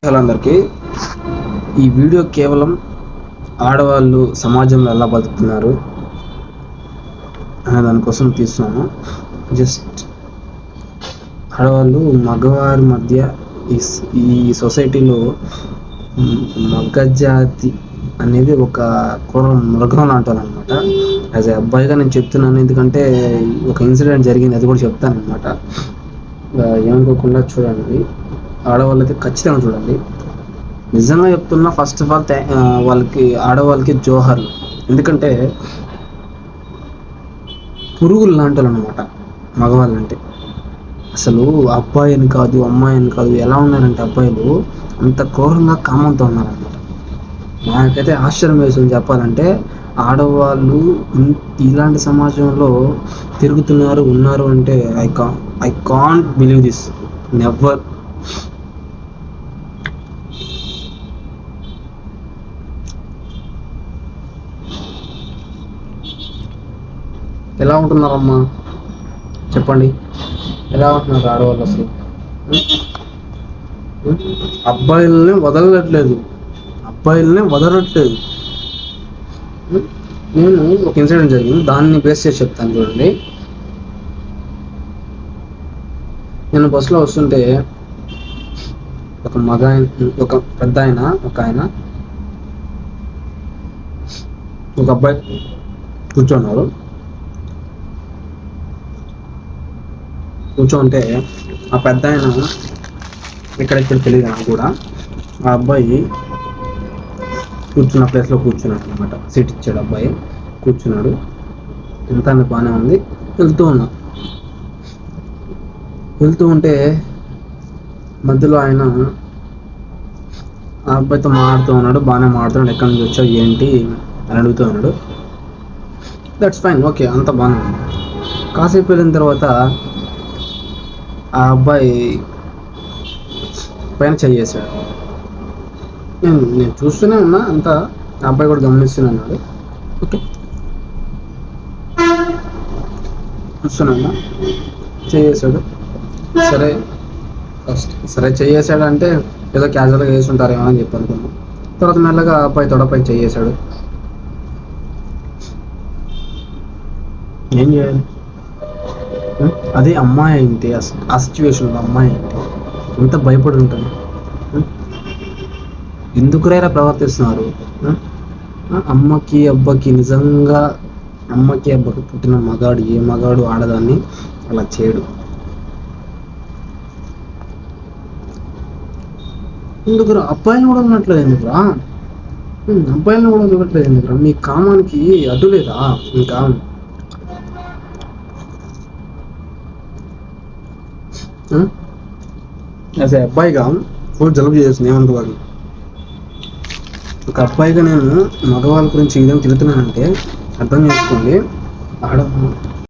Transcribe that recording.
అందరికీ ఈ వీడియో కేవలం ఆడవాళ్ళు సమాజంలో ఎలా బతుకుతున్నారు అనే దానికోసం తీస్తున్నాను. జస్ట్ ఆడవాళ్ళు మగవారి మధ్య ఈ సొసైటీలో మగజాతి అనేది ఒక మృగం లాంటారు అనమాట. యాజ్ ఏ అబ్బాయిగా నేను చెప్తున్నాను, ఎందుకంటే ఒక ఇన్సిడెంట్ జరిగింది, అది కూడా చెప్తాను అనమాట. ఏమనుకోకుండా చూడండి, ఆడవాళ్ళైతే ఖచ్చితంగా చూడండి. నిజంగా చెప్తున్నా, ఫస్ట్ ఆఫ్ ఆల్ వాళ్ళకి ఆడవాళ్ళకి జోహర్లు. ఎందుకంటే పురుగులు లాంటి అనమాట మగవాళ్ళంటే. అసలు అబ్బాయి అని కాదు, అమ్మాయి అని కాదు, ఎలా ఉన్నారంటే అబ్బాయిలు అంత క్రూరంగా కామంతో ఉన్నారనమాట. నాకైతే ఆశ్చర్యం వేస్తుంది చెప్పాలంటే. ఆడవాళ్ళు ఇలాంటి సమాజంలో ఉన్నారు అంటే I can't believe this, never. ఎలా ఉంటున్నారమ్మా చెప్పండి, ఎలా ఉంటున్నారు ఆడవాళ్ళు? అసలు అబ్బాయిల్ని వదలట్లేదు. నేను ఒక ఇన్సిడెంట్ జరిగింది, దాన్ని బేస్ చేసి చెప్తాను చూడండి. నేను బస్సులో వస్తుంటే ఒక పెద్ద ఆయన, ఒక అబ్బాయి కూర్చుంటే ఆ పెద్ద ఆయన ఇక్కడ తెలియదు నాకు కూడా. ఆ అబ్బాయి కూర్చున్న ప్లేస్లో కూర్చున్నాడు అనమాట. సీట్ ఇచ్చాడు, అబ్బాయి కూర్చున్నాడు. ఎంత బాగానే ఉంది. వెళ్తూ ఉంటే మధ్యలో ఆయన ఆ అబ్బాయితో మాట్లాడుతూ ఉన్నాడు. బాగానే మాట్లాడుతున్నాడు. ఎక్కడి నుంచి వచ్చావు, ఏంటి అని అడుగుతూ ఉన్నాడు. దట్స్ ఫైన్, ఓకే, అంత బాగానే ఉంది. కాసేపు వెళ్ళిన తర్వాత ఆ అబ్బాయి పైన చేసాడు. నేను చూస్తూనే ఉన్నా, అంతా ఆ అబ్బాయి కూడా గమనిస్తున్నాడు. ఓకే, చూస్తూనే ఉన్నా. చేసాడు. సరే చేసాడు అంటే ఏదో క్యాజువల్గా వేసి ఉంటారేమో అని చెప్పి అనుకున్నాను. తర్వాత మెల్లగా ఆ అబ్బాయి తొడపై చేసాడు. ఏం చేయాలి? అదే అమ్మాయి అయితే, ఆ సిచ్యువేషన్లో అమ్మాయి అయితే ఎంత భయపడి ఉంటుంది. ఎందుకురైనా ప్రవర్తిస్తున్నారు? అమ్మకి అబ్బకి పుట్టిన మగాడు, ఏ మగాడు ఆడదాన్ని అలా చేయడు. ఎందుకురా అబ్బాయిని కూడా ఉన్నట్లేదు? ఎందుకురా మీ కామానికి అడ్డు లేదా? ఇంకా యాజ్ ఏ అబ్బాయిగా ఫుల్ జలుబు చేస్తుంది, ఏమనుకోవాలి. ఒక అబ్బాయిగా నేను మగవాళ్ళ గురించి ఏదైనా తిరుగుతున్నానంటే అర్థం చేసుకోండి.